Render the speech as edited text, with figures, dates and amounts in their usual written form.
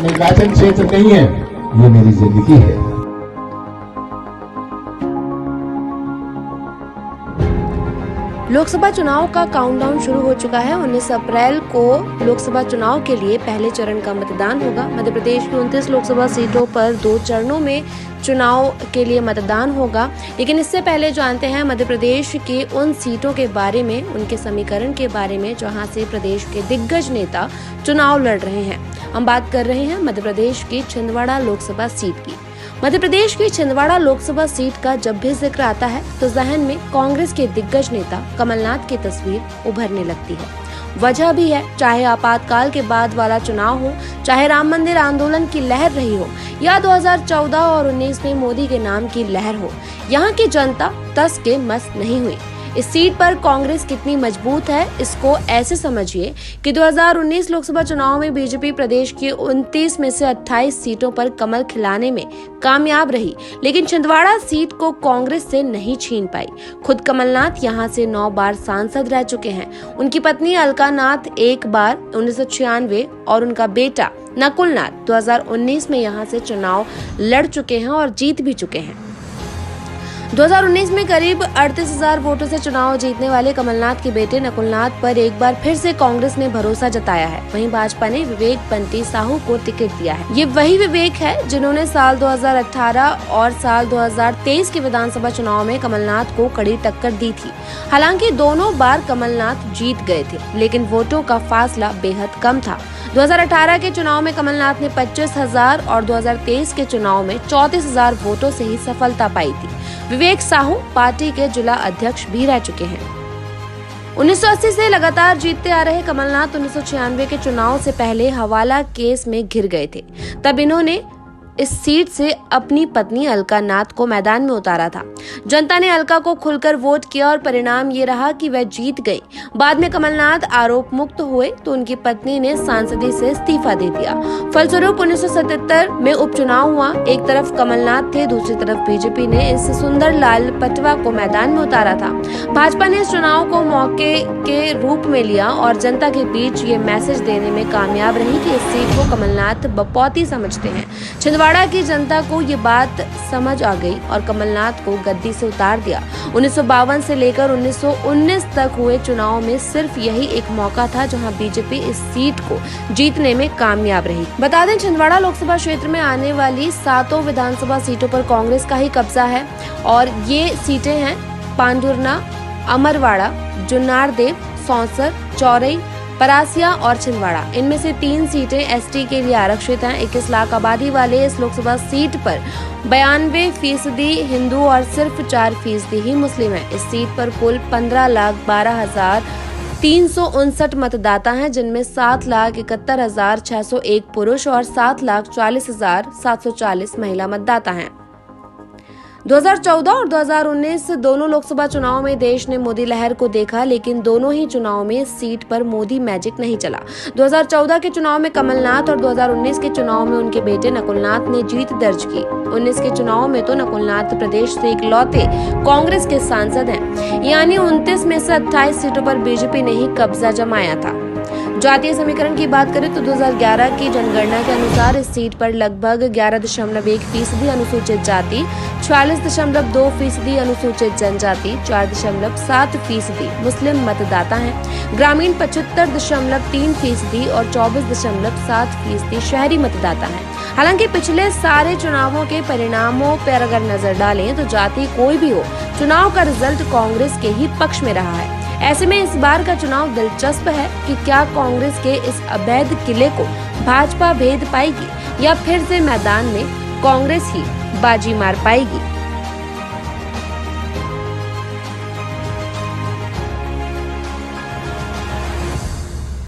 निर्वाचन क्षेत्र नहीं है, ये मेरी जिंदगी है। लोकसभा चुनाव का काउंटडाउन शुरू हो चुका है। 19 अप्रैल को लोकसभा चुनाव के लिए पहले चरण का मतदान होगा। मध्य प्रदेश की 29 लोकसभा सीटों पर 2 चरणों में चुनाव के लिए मतदान होगा। लेकिन इससे पहले जानते हैं मध्य प्रदेश की उन सीटों के बारे में, उनके समीकरण के बारे में जहां से प्रदेश के दिग्गज नेता चुनाव लड़ रहे हैं। हम बात कर रहे हैं मध्य प्रदेश की छिंदवाड़ा लोकसभा सीट की। मध्य प्रदेश की छिंदवाड़ा लोकसभा सीट का जब भी जिक्र आता है तो जहन में कांग्रेस के दिग्गज नेता कमलनाथ की तस्वीर उभरने लगती है। वजह भी है, चाहे आपातकाल के बाद वाला चुनाव हो, चाहे राम मंदिर आंदोलन की लहर रही हो या 2014 और 19 में मोदी के नाम की लहर हो, यहाँ की जनता तस के मस नहीं हुई। इस सीट पर कांग्रेस कितनी मजबूत है, इसको ऐसे समझिए कि 2019 लोकसभा चुनाव में बीजेपी प्रदेश की 29 में से 28 सीटों पर कमल खिलाने में कामयाब रही, लेकिन छिंदवाड़ा सीट को कांग्रेस से नहीं छीन पाई। खुद कमलनाथ यहां से 9 बार सांसद रह चुके हैं। उनकी पत्नी अलका नाथ 1 बार 1996 और उनका बेटा नकुल नाथ 2019 में यहां से चुनाव लड़ चुके हैं और जीत भी चुके हैं। 2019 में करीब 38,000 वोटों से चुनाव जीतने वाले कमलनाथ के बेटे नकुलनाथ पर एक बार फिर से कांग्रेस ने भरोसा जताया है। वहीं भाजपा ने विवेक बंटी साहू को टिकट दिया है। ये वही विवेक है जिन्होंने साल 2018 और साल 2023 के विधानसभा चुनाव में कमलनाथ को कड़ी टक्कर दी थी। हालांकि दोनों बार कमलनाथ जीत गए थे, लेकिन वोटों का फासला बेहद कम था। 2018 के चुनाव में कमलनाथ ने 25,000 और 2023 के चुनाव में 34,000 वोटों से ही सफलता पाई थी। विवेक साहू पार्टी के जिला अध्यक्ष भी रह चुके हैं। 1980 से लगातार जीतते आ रहे कमलनाथ 1996 के चुनाव से पहले हवाला केस में घिर गए थे। तब इन्होंने इस सीट से अपनी पत्नी अलका नाथ को मैदान में उतारा था। जनता ने अलका को खुलकर वोट किया और परिणाम ये रहा कि वह जीत गई। बाद में कमलनाथ आरोप मुक्त हुए तो उनकी पत्नी ने सांसदी से इस्तीफा दे दिया। फलस्वरूप 1977 में उपचुनाव हुआ। एक तरफ कमलनाथ थे, दूसरी तरफ बीजेपी ने इस सुंदर लाल पटवा को मैदान में उतारा था। भाजपा ने इस चुनाव को मौके के रूप में लिया और जनता के बीच ये मैसेज देने में कामयाब रही कि इस सीट को कमलनाथ बपौती समझते हैं। छिंदवाड़ा की जनता को ये बात समझ आ गई और कमलनाथ को गद्दी से उतार दिया। 1952 से लेकर 1919 तक हुए चुनाव में सिर्फ यही एक मौका था जहां बीजेपी इस सीट को जीतने में कामयाब रही। बता दें, छिंदवाड़ा लोकसभा क्षेत्र में आने वाली 7 विधानसभा सीटों पर कांग्रेस का ही कब्जा है और ये सीटें हैं पांडुरना, अमरवाड़ा, जुन्नारदेव, सौंसर, चौरई, परासिया और छिंदवाड़ा। इनमें से 3 सीटें एसटी के लिए आरक्षित हैं। 21 लाख आबादी वाले इस लोकसभा सीट पर 92% हिंदू और सिर्फ 4% ही मुस्लिम हैं। इस सीट पर कुल 15,12,359 मतदाता हैं, जिनमें 7,71,601 पुरुष और 7,40,740 महिला मतदाता हैं। 2014 और 2019 दोनों लोकसभा चुनाव में देश ने मोदी लहर को देखा, लेकिन दोनों ही चुनाव में सीट पर मोदी मैजिक नहीं चला। 2014 के चुनाव में कमलनाथ और 2019 के चुनाव में उनके बेटे नकुलनाथ ने जीत दर्ज की। 19 के चुनाव में तो नकुलनाथ प्रदेश से इकलौते कांग्रेस के सांसद हैं, यानी 29 में से 28 सीटों पर बीजेपी ने ही कब्जा जमाया था। जातीय समीकरण की बात करें तो 2011 की जनगणना के अनुसार इस सीट पर लगभग 11.1% अनुसूचित जाति, 46.2% अनुसूचित जनजाति, 4.7% मुस्लिम मतदाता हैं। ग्रामीण 75.3% और 24.7% शहरी मतदाता हैं। हालांकि पिछले सारे चुनावों के परिणामों पर अगर नजर डालें तो जाति कोई भी हो, चुनाव का रिजल्ट कांग्रेस के ही पक्ष में रहा है। ऐसे में इस बार का चुनाव दिलचस्प है कि क्या कांग्रेस के इस अवैध किले को भाजपा भेद पाएगी या फिर से मैदान में कांग्रेस ही बाजी मार पाएगी।